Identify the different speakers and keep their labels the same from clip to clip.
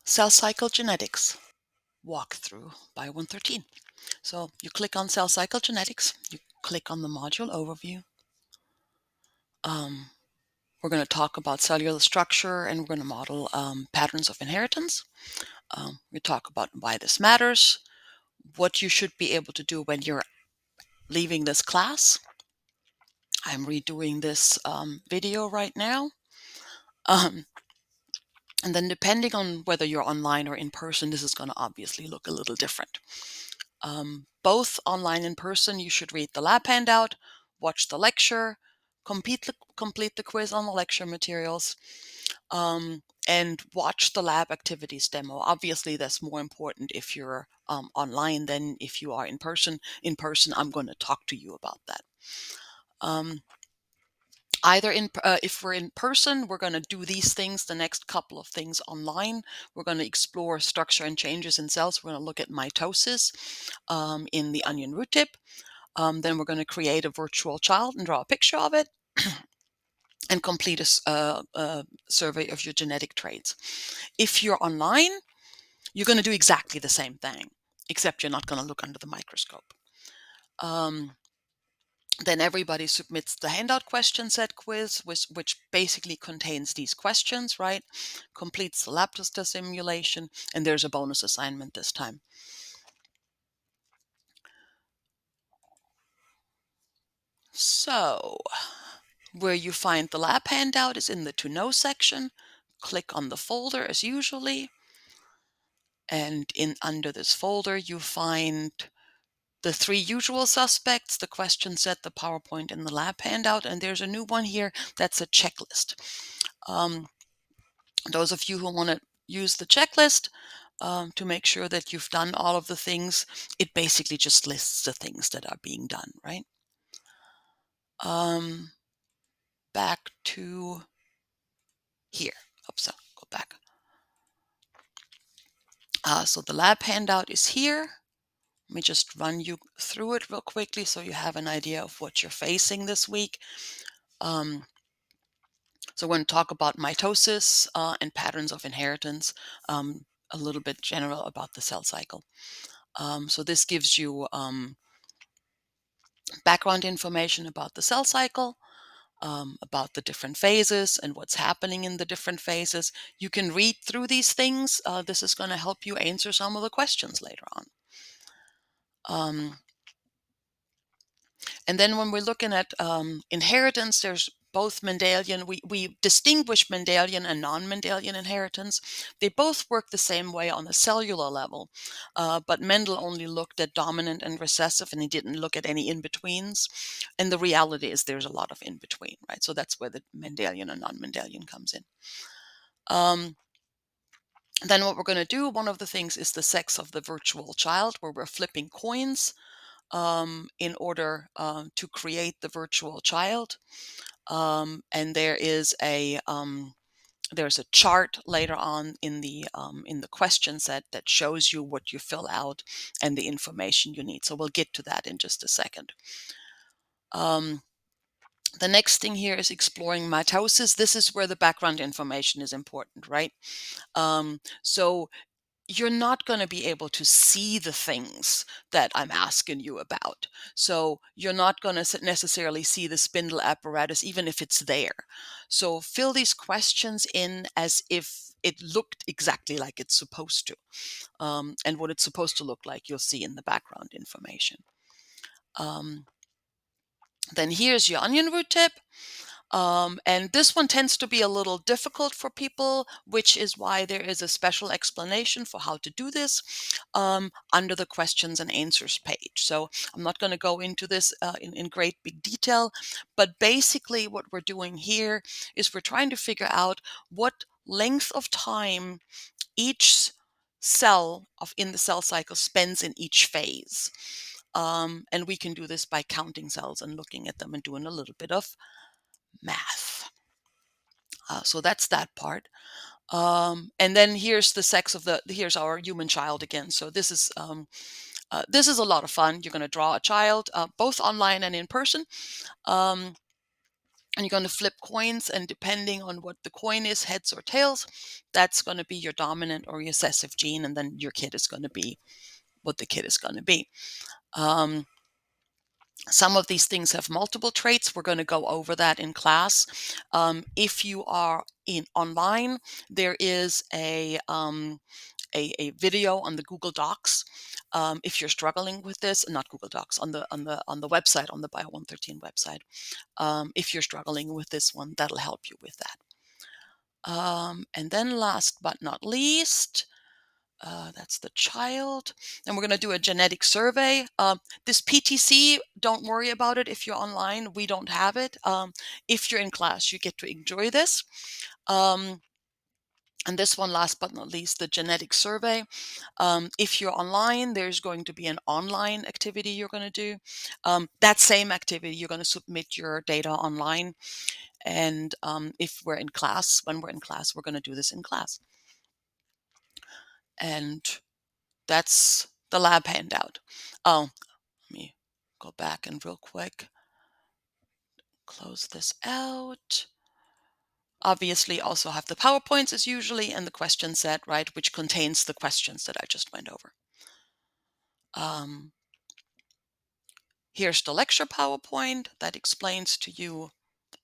Speaker 1: Cell cycle genetics walkthrough BIO113. So you click on cell cycle genetics, you click on the module overview. We're going to talk about cellular structure, and we're going to model patterns of inheritance. We talk about why this matters, what you should be able to do when you're leaving this class. I'm redoing this video right now. And then depending on whether you're online or in person, this is going to obviously look a little different. Both online and in person, you should read the lab handout, watch the lecture, complete the quiz on the lecture materials, and watch the lab activities demo. Obviously, that's more important if you're online than if you are in person. In person, I'm going to talk to you about that. If we're in person, we're going to do these things, the next couple of things online. We're going to explore structure and changes in cells. We're going to look at mitosis in the onion root tip. Then we're going to create a virtual child and draw a picture of it and complete a survey of your genetic traits. If you're online, you're going to do exactly the same thing, except you're not going to look under the microscope. Then everybody submits the handout question set quiz, which basically contains these questions, right? Completes the lab test simulation, and there's a bonus assignment this time. So, where you find the lab handout is in the To Know section. Click on the folder as usually, and under this folder you find the 3 usual suspects, the question set, the PowerPoint, and the lab handout, and there's a new one here that's a checklist. Those of you who want to use the checklist to make sure that you've done all of the things, it basically just lists the things that are being done, right? Back to here. Oops, I'll go back. So the lab handout is here. Let me just run you through it real quickly so you have an idea of what you're facing this week. So we're going to talk about mitosis and patterns of inheritance, a little bit general about the cell cycle. So this gives you background information about the cell cycle, about the different phases and what's happening in the different phases. You can read through these things. This is going to help you answer some of the questions later on. And then when we're looking at inheritance, there's both Mendelian. We distinguish Mendelian and non-Mendelian inheritance. They both work the same way on a cellular level, but Mendel only looked at dominant and recessive, and he didn't look at any in-betweens. And the reality is there's a lot of in-between, right? So that's where the Mendelian and non-Mendelian comes in. Then what we're going to do, one of the things is the sex of the virtual child, where we're flipping coins in order to create the virtual child. And there is there's a chart later on in the question set that shows you what you fill out and the information you need. So we'll get to that in just a second. The next thing here is exploring mitosis. This is where the background information is important, right? So you're not going to be able to see the things that I'm asking you about. So you're not going to necessarily see the spindle apparatus, even if it's there. So fill these questions in as if it looked exactly like it's supposed to. And what it's supposed to look like, you'll see in the background information. Then here's your onion root tip. And this one tends to be a little difficult for people, which is why there is a special explanation for how to do this under the questions and answers page. So I'm not going to go into this in great big detail, but basically what we're doing here is we're trying to figure out what length of time each cell in the cell cycle spends in each phase. And we can do this by counting cells and looking at them and doing a little bit of math. So that's that part. And then here's the sex of here's our human child again. So this is a lot of fun. You're going to draw a child, both online and in person. and you're going to flip coins, and depending on what the coin is, heads or tails, that's going to be your dominant or recessive gene, and then your kid is going to be what the kid is going to be. Some of these things have multiple traits. We're going to go over that in class. If you are in online, there is a video on the Google Docs. If you're struggling with this, not Google Docs, on the website, on the BIO113 website. If you're struggling with this one, that'll help you with that. And then last but not least, that's the child. And we're going to do a genetic survey. This PTC, don't worry about it. If you're online, we don't have it. If you're in class, you get to enjoy this. And this one, last but not least, the genetic survey. If you're online, there's going to be an online activity you're going to do. That same activity, you're going to submit your data online. And if we're in class, when we're in class, we're going to do this in class. And that's the lab handout. Oh, let me go back and real quick close this out. Obviously, also have the PowerPoints as usually, and the question set, right, which contains the questions that I just went over. Here's the lecture PowerPoint that explains to you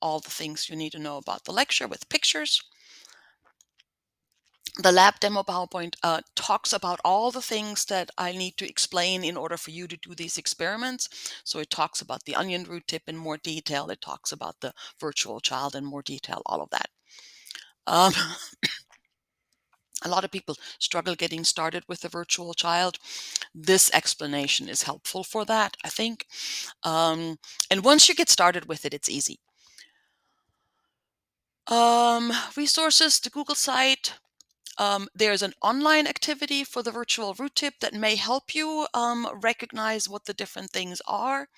Speaker 1: all the things you need to know about the lecture with pictures. The lab demo PowerPoint talks about all the things that I need to explain in order for you to do these experiments. So it talks about the onion root tip in more detail. It talks about the virtual child in more detail, all of that. A lot of people struggle getting started with the virtual child. This explanation is helpful for that, I think. And once you get started with it, it's easy. Resources, the Google site. There's an online activity for the virtual root tip that may help you recognize what the different things are.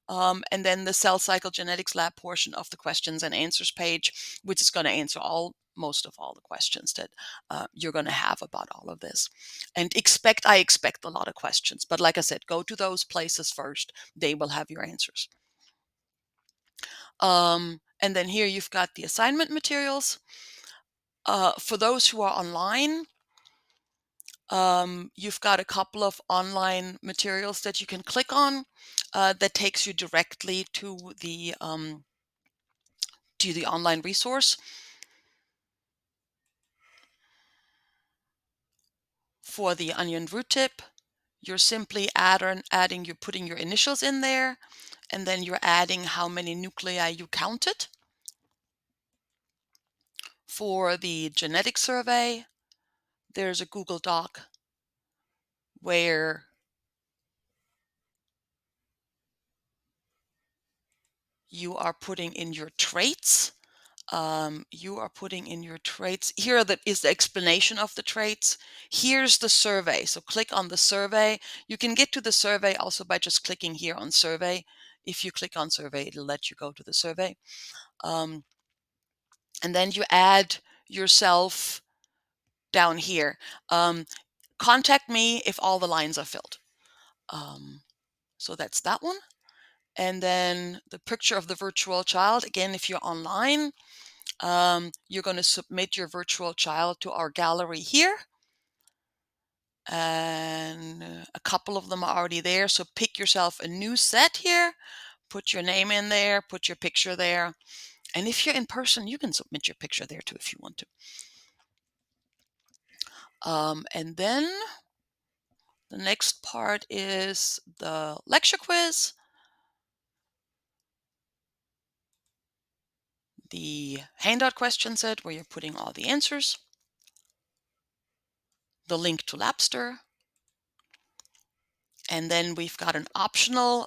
Speaker 1: And then the cell cycle genetics lab portion of the questions and answers page, which is going to answer most of all the questions that you're going to have about all of this. And I expect a lot of questions, but like I said, go to those places first. They will have your answers. And then here you've got the assignment materials. For those who are online, you've got a couple of online materials that you can click on that takes you directly to the online resource. For the onion root tip, you're simply you're putting your initials in there, and then you're adding how many nuclei you counted. For the genetic survey, there's a Google Doc where you are putting in your traits. Here is the explanation of the traits. Here's the survey. So click on the survey. You can get to the survey also by just clicking here on survey. If you click on survey, it'll let you go to the survey. And then you add yourself down here. Contact me if all the lines are filled. So that's that one. And then the picture of the virtual child. Again, if you're online, you're going to submit your virtual child to our gallery here. And a couple of them are already there. So pick yourself a new set here, put your name in there, put your picture there. And if you're in person, you can submit your picture there too if you want to. And then the next part is the lecture quiz. The handout question set where you're putting all the answers. The link to Labster. And then we've got an optional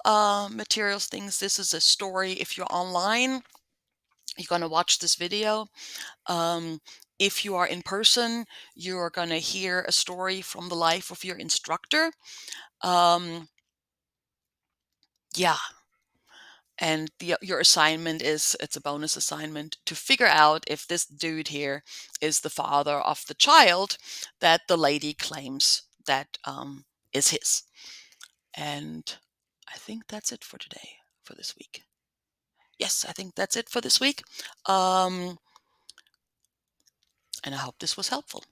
Speaker 1: materials things. This is a story. If you're online, you're going to watch this video. If you are in person, you're going to hear a story from the life of your instructor. Yeah. And your assignment it's a bonus assignment to figure out if this dude here is the father of the child that the lady claims that is his. And I think that's it for today, for this week. yes, I think that's it for this week. Um, and I hope this was helpful.